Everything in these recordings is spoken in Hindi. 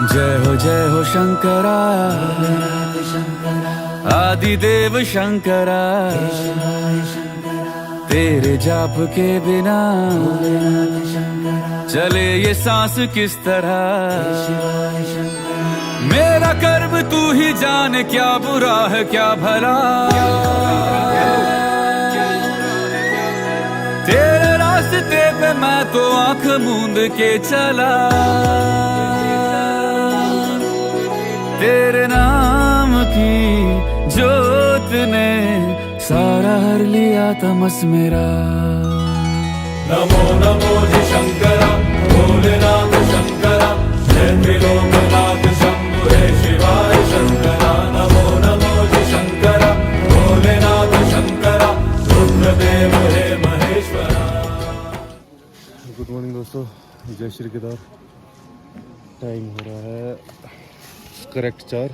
जय हो शंकरा आदिदेव शंकरा, तेरे जाप के बिना चले ये सांस किस तरह। मेरा कर्म तू ही जाने, क्या बुरा है क्या भला। तेरे रास्ते पे मैं तो आंख मूंद के चला, तेरे नाम की जोत ने सारा हर लिया तमस मेरा। नमो नमो जी शंकरा, भोलेनाथ शंकरा, जय त्रिलोकनाथ शंभु हे शिवाय शंकरा। नमो नमो जी शंकरा, भोलेनाथ शंकरा, रुद्रदेव हे महेश्वरा। गुड मॉर्निंग दोस्तों, जय श्री केदार। टाइम हो रहा है करेक्ट 4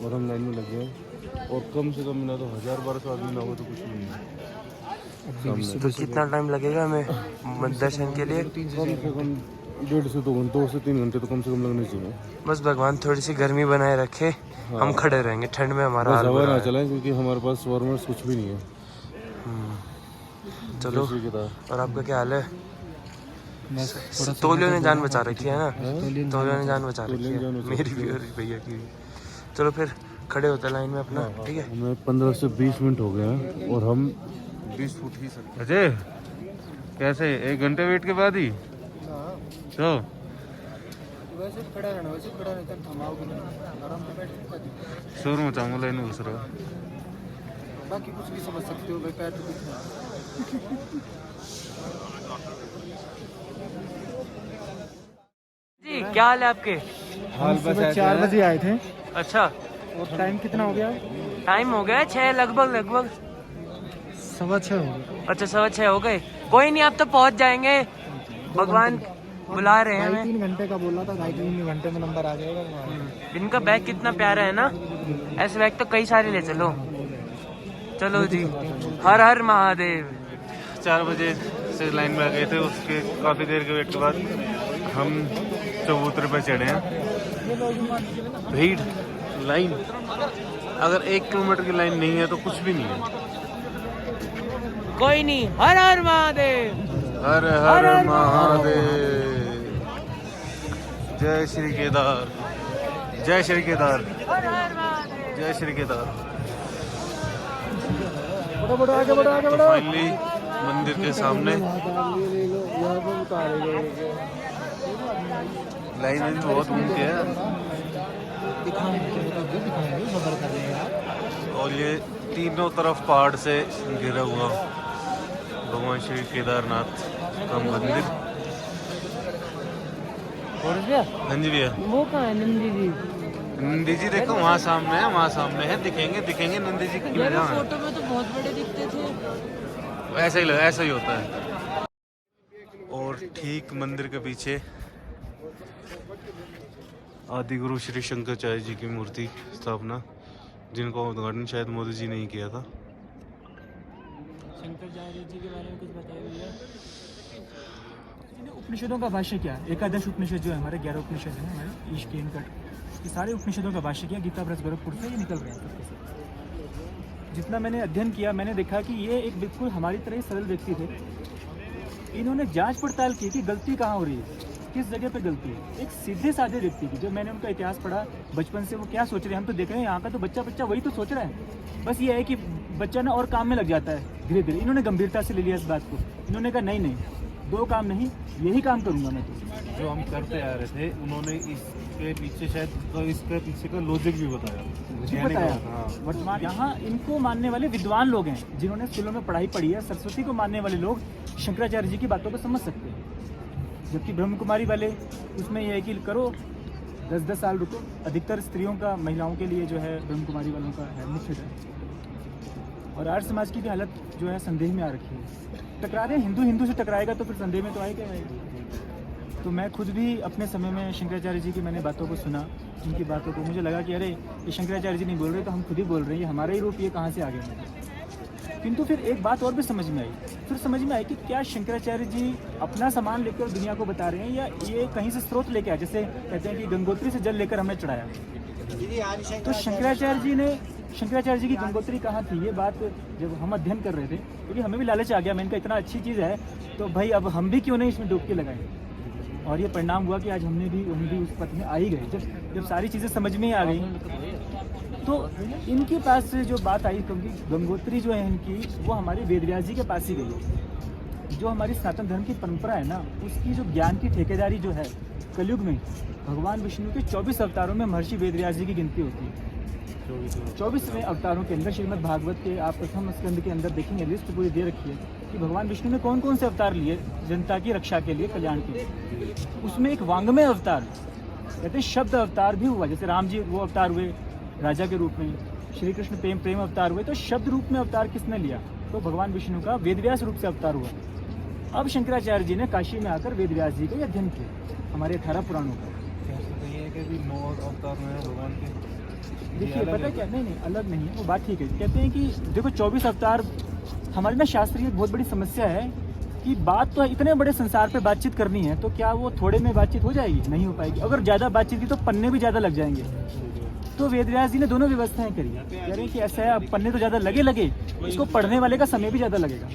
और हम लाइन में लगे हैं। और कम से कम ना तो 1000-1200 आदमी ना हो तो कुछ नहीं है। तो कितना टाइम लगेगा हमें दर्शन के लिए? कम से कम 1.5 से 2 घंटे, 2 से 3 घंटे तो कम से कम लगने चाहिए। बस भगवान थोड़ी सी गर्मी बनाए रखे, हम खड़े रहेंगे ठंड में, हमारा हाल हवा बुरा ना है। चलाएं क्योंकि हमारे पास वार्मर्स कुछ भी नहीं है। चलो, जय श्री केदार। और आपका क्या हाल है? तोलियो ने जान बचा रखी है ना, तोलियो ने जान बचा रखी है, मेरी भी और भैया की भी। चलो फिर खड़े होते लाइन में अपना, ठीक है? हमें 15 से 20 मिनट हो गए हैं और हम 20 फुट ही सकते। अजय कैसे 1 घंटे वेट के बाद ही तो वैसे खड़ा रहना, वैसे खड़ा रहकर थमाओगे नहीं, आराम से बैठ के शोर मचाऊंगा लाइन में घुस रहा। बाकी कुछ भी समझ सकते हो भाई, पैर तो दिख रहा है। जी क्या हाल है आपके? हम सुबह 4 बजे आए थे अच्छा, और टाइम कितना हो गया? टाइम हो गया 6 लगभग 6:15 हो गया। अच्छा 6:15 हो गए। कोई नहीं, आप तो पहुंच जाएंगे, भगवान बुला रहे हैं हमें। 2.5-3 घंटे का बोला था, 2.5-3 घंटे में नंबर आ जाएगा। इनका बैग कितना प्यारा है ना, ऐसे बैग तो कई सारे ले चलो। चलो जी, हर हर महादेव। 4 बजे से लाइन में आ गए थे, उसके काफ़ी देर के वेट के बाद हम चबूतरे पर चढ़े हैं। भीड़ लाइन, अगर 1 किलोमीटर की लाइन नहीं है तो कुछ भी नहीं है। कोई नहीं, हर हर महादेव। हर हर महादेव। जय श्री केदार, जय श्री केदार, जय श्री केदार। बढ़ो आगे बढ़ो, आगे बढ़ो। फाइनली मंदिर के सामने लाइन बहुत ऊंची है और ये तीनों तरफ पहाड़ से घिरा हुआ भगवान श्री केदारनाथ का मंदिर। हाँ जी भैया, वो कहाँ है नंदी जी? नंदी जी देखो वहाँ सामने है, वहाँ सामने है, दिखेंगे नंदी जी की जगह है। फोटो में तो बहुत बड़े दिखते थे। ऐसा ही होता है। और ठीक मंदिर के पीछे आदि गुरु श्री शंकराचार्य जी की मूर्ति स्थापना, जिनका उद्घाटन शायद मोदी जी ने ही किया था। शंकराचार्य जी के बारे में कुछ बताइए। उपनिषदों का भाष्य क्या? एकादश उपनिषद जो है हमारे 11 उपनिषद है हमारे ईश के इनकट, ये सारे उपनिषदों का भाष्य किया गीता प्रेस गोरखपुर से ये निकल रहे हैं। जितना मैंने अध्ययन किया, मैंने देखा कि ये एक बिल्कुल हमारी तरह ही सरल व्यक्ति थे। इन्होंने जांच पड़ताल की कि गलती कहाँ हो रही है, किस जगह पे गलती है। एक सीधे साधे व्यक्ति की, जब मैंने उनका इतिहास पढ़ा बचपन से, वो क्या सोच रहे हैं हम तो देख रहे हैं, यहाँ का तो बच्चा वही तो सोच रहा है। बस ये है कि बच्चा ना और काम में लग जाता है धीरे धीरे। इन्होंने गंभीरता से ले लिया इस बात को। इन्होंने कहा नहीं 2 काम नहीं, यही काम करूंगा मैं। तो जो हम करते आ रहे थे, उन्होंने इसके पीछे शायद इसके पीछे का लॉजिक भी बताया। वर्तमान यहाँ इनको मानने वाले विद्वान लोग हैं, जिन्होंने स्कूलों में पढ़ाई पढ़ी है। सरस्वती को मानने वाले लोग शंकराचार्य जी की बातों को समझ सकते हैं, जबकि ब्रह्म कुमारी वाले उसमें यह है कि करो 10-10 साल रुको। अधिकतर स्त्रियों का, महिलाओं के लिए जो है ब्रह्म कुमारी वालों का है मुख्य है। और आर्य समाज की भी हालत जो है संदेह में आ रखी है। टकरा रहे हैं, हिंदू से टकराएगा तो फिर संदेह में तो आएगा। तो मैं खुद भी अपने समय में शंकराचार्य जी की मैंने बातों को सुना, उनकी बातों को, मुझे लगा कि अरे ये शंकराचार्य जी नहीं बोल रहे तो हम खुद ही बोल रहे हैं, ये हमारा ही रूप, ये कहाँ से आ गया। किंतु फिर एक बात और भी समझ में आई, फिर समझ में आई कि क्या शंकराचार्य जी अपना सामान लेकर दुनिया को बता रहे हैं या ये कहीं से स्रोत लेके आए, जैसे कहते हैं कि गंगोत्री से जल लेकर हमने चढ़ाया। तो शंकराचार्य जी की गंगोत्री कहाँ थी, ये बात जब हम अध्ययन कर रहे थे, क्योंकि हमें भी लालच आ गया, मैं इनका इतना अच्छी चीज़ है तो भाई अब हम भी क्यों नहीं इसमें डुबकी लगाएं। और ये परिणाम हुआ कि आज हम भी उस पथ में आ ही गए। जब सारी चीज़ें समझ में ही आ गई तो इनके पास से जो बात आई, क्योंकि गंगोत्री जो है इनकी वो हमारे वेदव्यास जी के पास ही गई है। जो हमारी सनातन धर्म की परंपरा है ना, उसकी जो ज्ञान की ठेकेदारी जो है कलयुग में भगवान विष्णु के 24 अवतारों में महर्षि वेदव्यास जी की गिनती होती है। 24वें अवतारों के अंदर श्रीमद् भागवत के आप प्रथम स्कंद के अंदर देखेंगे, लिस्ट पूरी दे रखी है कि भगवान विष्णु ने कौन कौन से अवतार लिए जनता की रक्षा के लिए, कल्याण के लिए। उसमें एक वांग्मय अवतार, कहते हैं शब्द अवतार भी हुआ, जैसे राम जी वो अवतार हुए राजा के रूप में, श्री कृष्ण प्रेम अवतार हुए, तो शब्द रूप में अवतार किसने लिया, तो भगवान विष्णु का वेदव्यास रूप से अवतार हुआ। अब शंकराचार्य जी ने काशी में आकर वेदव्यास जी का अध्ययन किया, हमारे 18 पुराणों का। देखिए पता है क्या, नहीं अलग नहीं है वो बात, ठीक है। कहते हैं कि देखो 24 अवतार हमारे ना शास्त्र की एक बहुत बड़ी समस्या है कि बात तो इतने बड़े संसार पे बातचीत करनी है तो क्या वो थोड़े में बातचीत हो जाएगी, नहीं हो पाएगी। अगर ज़्यादा बातचीत की तो पन्ने भी ज़्यादा लग जाएंगे। तो वेदव्यास जी ने दोनों व्यवस्थाएं करी, कह रहे हैं कि ऐसा है, अब पन्ने तो ज़्यादा लगे इसको पढ़ने वाले का समय भी ज़्यादा लगेगा।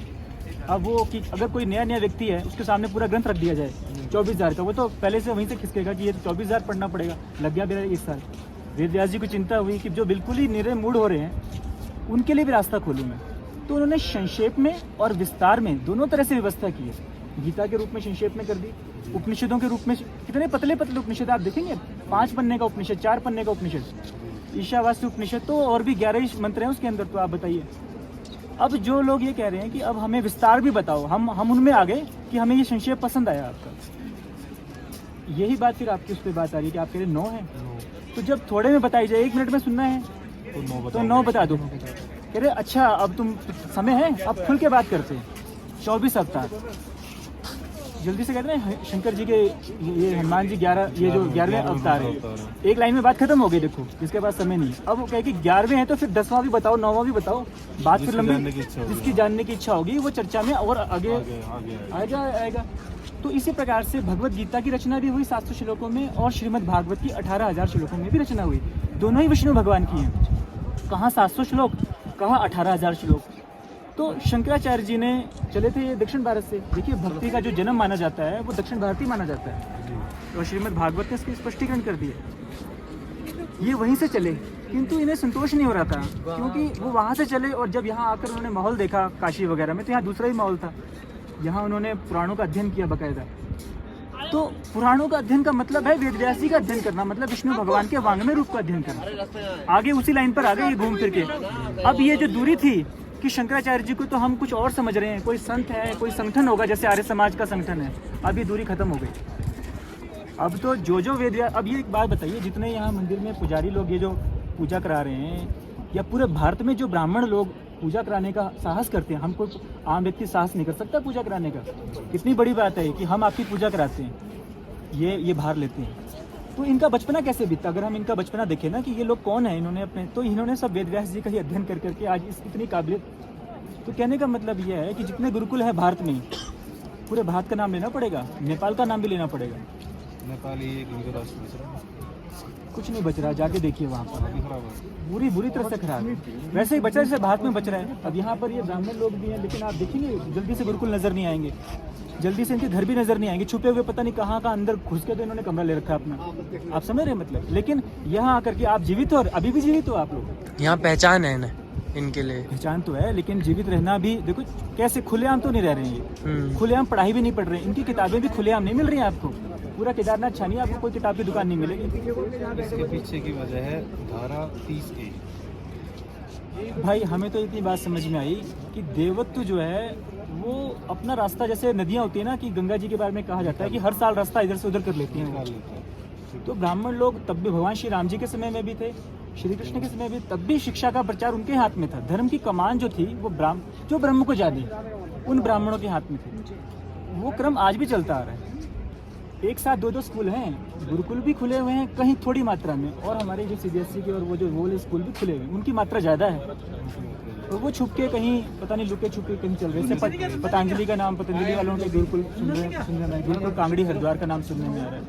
अब वो कि अगर कोई नया व्यक्ति है उसके सामने पूरा ग्रंथ रख दिया जाए 24,000 का, वो तो पहले से वहीं से खिसकेगा कि ये तो 24,000 पढ़ना पड़ेगा, लग गया मेरा इस साल। वेदव्यास जी को चिंता हुई कि जो बिल्कुल ही निरे मूड हो रहे हैं उनके लिए भी रास्ता खोलूँ मैं। तो उन्होंने संक्षेप में और विस्तार में दोनों तरह से व्यवस्था की है। गीता के रूप में संक्षेप में कर दी, उपनिषदों के रूप में कितने पतले पतले उपनिषद आप देखेंगे, 5 पन्ने का उपनिषद, 4 पन्ने का उपनिषद, ईशावास्य उपनिषद, तो और भी 11 मंत्र हैं उसके अंदर। तो आप बताइए, अब जो लोग ये कह रहे हैं कि अब हमें विस्तार भी बताओ, हम उनमें आ गए कि हमें ये संक्षेप पसंद आया आपका। यही बात फिर आपकी उस पर बात आ रही है कि आप कह रहे 9 है, तो जब थोड़े में बताई जाए, 1 मिनट में सुनना है तो 9 बता दो। कह रहे अच्छा अब तुम समय है, अब खुल के बात करते हैं। 24 अवतार जल्दी से कहते हैं, शंकर जी के ये हनुमान जी 11, ये जो 11वें अवतार है, एक लाइन में बात खत्म हो गई। देखो जिसके पास समय नहीं, अब वो कहे कि 11वें हैं तो फिर 10वां भी बताओ, 9वां भी बताओ, बात फिर लंबी, जिसकी जानने की इच्छा होगी वो चर्चा में और आगे आएगा। तो इसी प्रकार से भगवत गीता की रचना भी हुई 700 श्लोकों में, और श्रीमद् भागवत की 18,000 श्लोकों में भी रचना हुई। दोनों ही विष्णु भगवान की हैं, कहाँ 700 श्लोक, कहाँ 18,000 श्लोक। तो शंकराचार्य जी ने चले थे ये दक्षिण भारत से। देखिए भक्ति का जो जन्म माना जाता है वो दक्षिण भारतीय माना जाता है, और श्रीमद् भागवत ने इसके स्पष्टीकरण कर दिए। ये वहीं से चले, किंतु इन्हें संतोष नहीं हो रहा था, क्योंकि वो वहाँ से चले और जब यहाँ आकर उन्होंने माहौल देखा काशी वगैरह में, तो यहाँ दूसरा ही माहौल था। यहाँ उन्होंने पुराणों का अध्ययन किया बाकायदा। तो पुराणों का अध्ययन का मतलब है वेदव्यास जी का अध्ययन करना, मतलब विष्णु भगवान के वांग्मय रूप का अध्ययन करना। आगे उसी लाइन पर आ गए घूम फिर के। अब ये जो दूरी थी कि शंकराचार्य जी को तो हम कुछ और समझ रहे हैं, कोई संत है, कोई संगठन होगा जैसे आर्य समाज का संगठन है, अब ये दूरी खत्म हो गई। अब तो जो वेदव्यास, अब ये एक बात बताइए, जितने यहाँ मंदिर में पुजारी लोग ये जो पूजा करा रहे हैं, या पूरे भारत में जो ब्राह्मण लोग पूजा कराने का साहस करते हैं, हमको आम व्यक्ति साहस नहीं कर सकता पूजा कराने का। कितनी बड़ी बात है कि हम आपकी पूजा कराते हैं, ये भार लेते हैं। तो इनका बचपना कैसे बीता, अगर हम इनका बचपना देखें ना कि ये लोग कौन है, इन्होंने अपने, तो इन्होंने सब वेदव्यास जी का ही अध्ययन कर करके आज इतनी काबिलियत। तो कहने का मतलब ये है कि जितने गुरुकुल है भारत में, पूरे भारत का नाम लेना पड़ेगा, नेपाल का नाम भी लेना पड़ेगा। कुछ नहीं बच रहा, जाके देखिए वहाँ पर बुरी तरह से खराब है। वैसे ही बच रहा है जैसे भारत में बच रहा है। अब यहाँ पर ये ब्राह्मण लोग भी हैं, लेकिन आप देखेंगे जल्दी से गुरुकुल नजर नहीं आएंगे, जल्दी से इनके घर भी नजर नहीं आएंगे, छुपे हुए पता नहीं कहाँ का अंदर घुस के तो इन्होंने कमरा ले रखा है अपना। आप समझ रहे हैं मतलब। लेकिन यहाँ आकर के आप जीवित हो, और अभी भी जीवित हो आप लोग। यहाँ पहचान है ना इनके लिए, पहचान तो है, लेकिन जीवित रहना भी देखो कैसे, खुलेआम तो नहीं रह रहे हैं ये, खुलेआम पढ़ाई भी नहीं पढ़ रहे हैं, इनकी किताबें भी खुलेआम नहीं मिल रही हैं आपको। पूरा केदारनाथ छानिए, आपको कोई किताब की दुकान नहीं मिलेगी। इसके पीछे की वजह है धारा 30 की। भाई हमें तो इतनी बात समझ में आई कि देवत्व जो है वो अपना रास्ता, जैसे नदियाँ होती है ना, कि गंगा जी के बारे में कहा जाता है कि हर साल रास्ता इधर से उधर कर लेती हैं। तो ब्राह्मण लोग तब भी भगवान श्री राम जी के समय में भी थे, श्री कृष्ण के समय भी, तब भी शिक्षा का प्रचार उनके हाथ में था। धर्म की कमान जो थी वो जो ब्रह्म को जाने, उन ब्राह्मणों के हाथ में थी। वो क्रम आज भी चलता आ रहा है। एक साथ 2-2 स्कूल हैं, गुरुकुल भी खुले हुए हैं कहीं थोड़ी मात्रा में, और हमारे जो CBSE के और वो जो स्कूल भी खुले हुए हैं, उनकी मात्रा ज़्यादा है। तो वो छुप के कहीं पता नहीं लुके छुपे कहीं चल रहे थे। पतंजलि का नाम, पतंजलि वालों के गुरुकुल सुनने में, गुरुकुल कांगड़ी हरिद्वार का नाम सुनने में आ रहा है।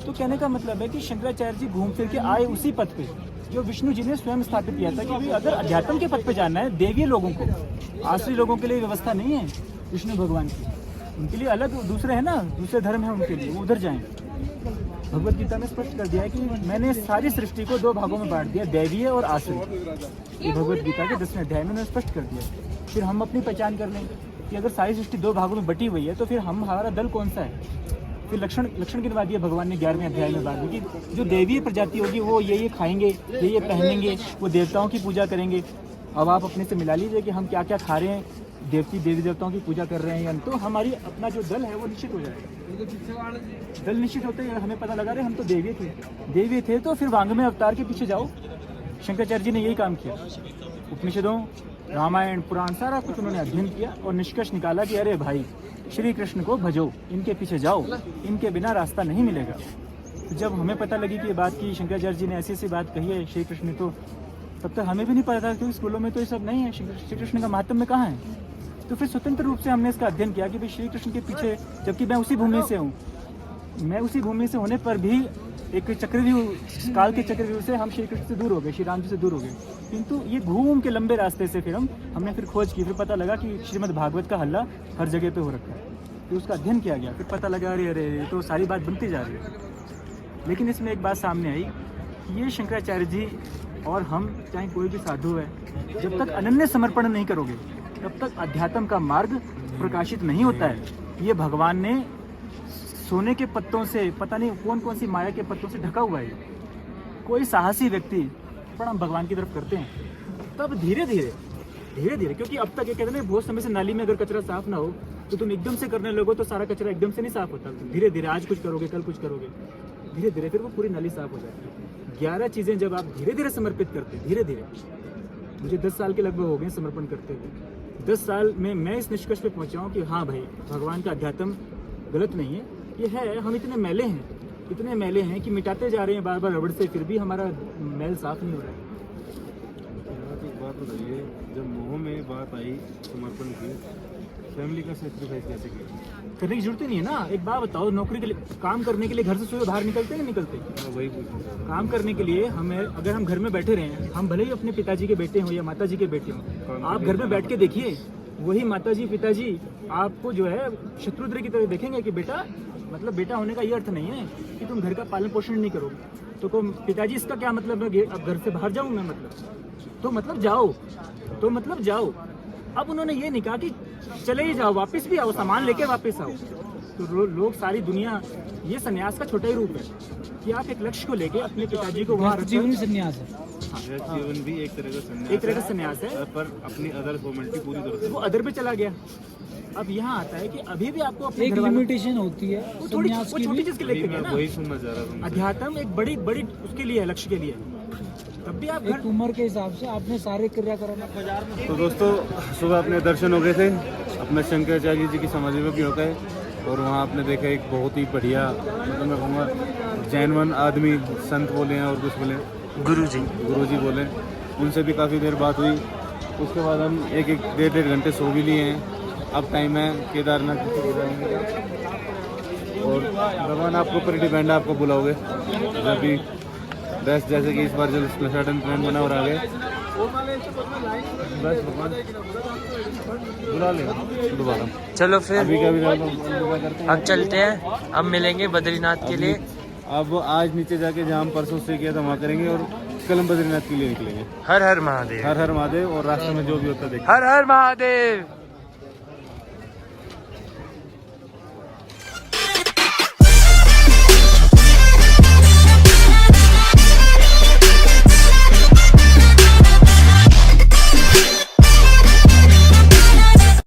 तो कहने का मतलब है कि शंकराचार्य जी घूम फिर के आए उसी पथ पे जो विष्णु जी ने स्वयं स्थापित किया था कि भाई अगर अध्यात्म के पथ पे जाना है, देवीय लोगों को, आश्री लोगों के लिए व्यवस्था नहीं है विष्णु भगवान की, उनके लिए अलग दूसरे हैं ना, दूसरे धर्म है उनके लिए, वो उधर जाएं। भगवत गीता में स्पष्ट कर दिया है कि मैंने सारी सृष्टि को 2 भागों में बांट दिया, दैवीय और आसुरी। ये भगवत गीता के 10वें अध्याय में उन्होंने स्पष्ट कर दिया। फिर हम अपनी पहचान कर लें कि अगर सारी सृष्टि 2 भागों में बटी हुई है तो फिर हमारा दल कौन सा है। फिर लक्षण गिनवा दिया भगवान ने 11वें अध्याय में बाद में कि जो दैवीय प्रजाति होगी वो ये खाएंगे, ये पहनेंगे, वो देवताओं की पूजा करेंगे। अब आप अपने से मिला लीजिए कि हम क्या क्या खा रहे हैं, देवी देवताओं की पूजा कर रहे हैं, तो हमारी अपना जो दल है वो निश्चित हो जाएगा। दल निश्चित होते ही हमें पता लगा रहे हम तो देवी थे तो फिर वांग में अवतार के पीछे जाओ। शंकराचार्य जी ने यही काम किया। उपनिषदों, रामायण, पुराण सारा कुछ उन्होंने अध्ययन किया और निष्कर्ष निकाला कि अरे भाई श्री कृष्ण को भजो, इनके पीछे जाओ, इनके बिना रास्ता नहीं मिलेगा। तो जब हमें पता लगी कि ये बात की शंकराचार्य जी ने ऐसी बात कही है श्री कृष्ण ने, तो तब तक हमें भी नहीं पता था क्योंकि स्कूलों में तो ये सब नहीं है, श्री कृष्ण का महात्म्य कहाँ है। तो फिर स्वतंत्र रूप से हमने इसका अध्ययन किया कि भाई श्री कृष्ण के पीछे, जबकि मैं उसी भूमि से हूँ, मैं उसी भूमि से होने पर भी एक चक्रव्यूह, काल के चक्रव्यूह से हम श्री कृष्ण से दूर हो गए, श्री राम जी से दूर हो गए। किंतु ये घूम के लंबे रास्ते से फिर हमने फिर खोज की, फिर पता लगा कि श्रीमद् भागवत का हल्ला हर जगह पे हो रखा है। फिर उसका अध्ययन किया गया, फिर पता लगा अरे तो सारी बात बनती जा रही है। लेकिन इसमें एक बात सामने आई कि ये शंकराचार्य जी और हम, चाहे कोई भी साधु है, जब तक अनन्य समर्पण नहीं करोगे तब तक अध्यात्म का मार्ग प्रकाशित नहीं होता है। ये भगवान ने सोने के पत्तों से, पता नहीं कौन कौन सी माया के पत्तों से ढका हुआ है। कोई साहसी व्यक्ति प्रणाम भगवान की तरफ करते हैं, तब धीरे धीरे, क्योंकि अब तक ये कहते हैं बहुत समय से नाली में अगर कचरा साफ ना हो तो तुम एकदम से करने लगो तो सारा कचरा एकदम से नहीं साफ होता। धीरे धीरे, आज कुछ करोगे, कल कुछ करोगे, धीरे धीरे फिर वो पूरी नाली साफ हो जाती है। 11 चीजें जब आप धीरे धीरे समर्पित करते, धीरे धीरे, मुझे 10 साल के लगभग हो गए समर्पण करते हुए। 10 साल में मैं इस निष्कर्ष पे पहुंचा हूँ कि हाँ भाई, भगवान का अध्यात्म गलत नहीं है। ये है, हम इतने मैले हैं कि मिटाते जा रहे हैं बार बार रबड़ से, फिर भी हमारा मैल साफ नहीं हो रहा है। एक बात बताइए, जब मोह में बात आई समर्पण की, फैमिली का सेक्रीफाइस कैसे किया? करने की जरूरत ही नहीं है ना। एक बात बताओ, नौकरी के लिए, काम करने के लिए घर से सुबह बाहर निकलते हैं, निकलते? वही पूछना। काम करने के लिए हमें, अगर हम घर में बैठे रहे, हम भले ही अपने पिताजी के बेटे हों या माताजी के बेटे हों, आप घर में बैठ के देखिए, वही माताजी पिताजी आपको जो है शत्रुद्र की तरह देखेंगे कि बेटा, मतलब बेटा होने का ये अर्थ नहीं है कि तुम घर का पालन पोषण नहीं करोगे। तो पिताजी इसका क्या मतलब है, अब घर से बाहर जाऊँ मैं, मतलब जाओ। अब उन्होंने ये नहीं कहा कि चले ही जाओ, वापस भी आओ, सामान लेके वापस आओ। तो लोग, सारी दुनिया, ये संन्यास का छोटा ही रूप है कि आप एक लक्ष्य को लेके अपने पिताजी को वहाँ, जीवन संन्यास है। जीवन भी एक तरह का संन्यास है, पर अपनी अदर फॉर्मेलिटी पूरी तरह से वो अदर पे चला गया। अब यहाँ आता है कि अभी भी आपको अपने एक लिमिटेशन होती है, वो छोटी चीज के लेके गया ना। वही सुनना चाह रहा था। अध्यात्म एक बड़ी उसके लिए है, लक्ष्य के लिए। तब भी आप एक उम्र के हिसाब से आपने सारे क्रियाकर्म बाजार में। तो दोस्तों, सुबह अपने दर्शन हो गए थे, अपने शंकराचार्य जी की समाधि में भी हो गए, और वहाँ आपने देखा एक बहुत ही बढ़िया, मतलब मैं कहूँगा जैनवन आदमी, संत बोले हैं और कुछ बोले, गुरुजी बोले, उनसे भी काफ़ी देर बात हुई। उसके बाद हम एक डेढ़ घंटे सो भी लिए हैं। अब टाइम है केदारनाथ और भगवान आपको पर डिपेंड है, आपको बुलाओगे जब भी बेस्ट, जैसे कि इस बार जो सडन प्लान बना और आ गए, बस भगवान बुला ले दोबारा। चलो फिर अभी का भी करते हैं, अब चलते हैं, अब मिलेंगे बद्रीनाथ के लिए। अब आज नीचे जाके जहाँ हम परसों से किया था वहाँ करेंगे, और कल हम बद्रीनाथ के लिए निकलेंगे। हर हर महादेव। हर हर महादेव, और रास्ते में जो भी होता है देखिए। हर हर महादेव।